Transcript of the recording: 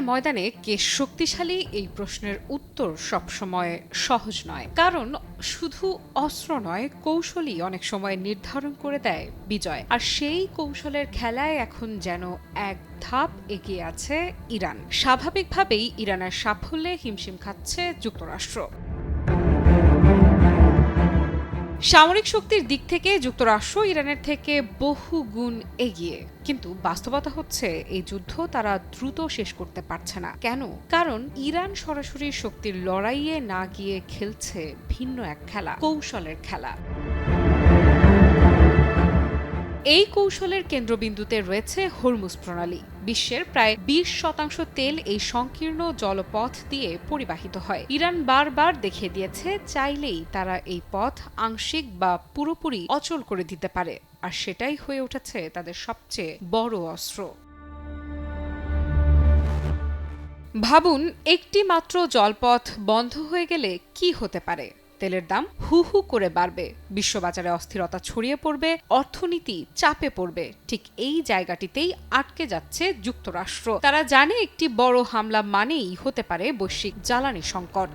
ময়দানে কে শক্তিশালী এই প্রশ্নের উত্তর সবসময় সহজ নয়, কারণ শুধু অস্ত্র নয়, কৌশলই অনেক সময় নির্ধারণ করে দেয় বিজয়। আর সেই কৌশলের খেলায় এখন যেন এক ধাপ এগিয়ে আছে ইরান। স্বাভাবিকভাবেই ইরানের সাফল্যে হিমশিম খাচ্ছে যুক্তরাষ্ট্র। সামরিক শক্তির দিক থেকে যুক্তরাষ্ট্র ইরানের থেকে বহু গুণ এগিয়ে, কিন্তু বাস্তবতা হচ্ছে এই যুদ্ধ তারা দ্রুত শেষ করতে পারছে না। কেন? কারণ ইরান সরাসরি শক্তির লড়াইয়ে না গিয়ে খেলছে ভিন্ন এক খেলা, কৌশলের খেলা। এই কৌশলের কেন্দ্রবিন্দুতে রয়েছে হরমুজ প্রণালী। বিশ্বের প্রায় 20% তেল এই সংকীর্ণ জলপথ দিয়ে পরিবাহিত হয়। ইরান বারবার দেখিয়ে দিয়েছে চাইলেই তারা এই পথ আংশিক বা পুরোপুরি অচল করে দিতে পারে, আর সেটাই হয়ে উঠেছে তাদের সবচেয়ে বড় অস্ত্র। ভাবুন, একটি মাত্র জলপথ বন্ধ হয়ে গেলে কি হতে পারে? তেলের দাম হু হু করে বাড়বে, বিশ্ববাজারে অস্থিরতা ছড়িয়ে পড়বে, অর্থনীতি চাপে পড়বে। ঠিক এই জায়গাটিতেই আটকে যাচ্ছে যুক্তরাষ্ট্র। তারা জানে একটি বড় হামলা মানেই হতে পারে বৈশ্বিক জ্বালানি সংকট।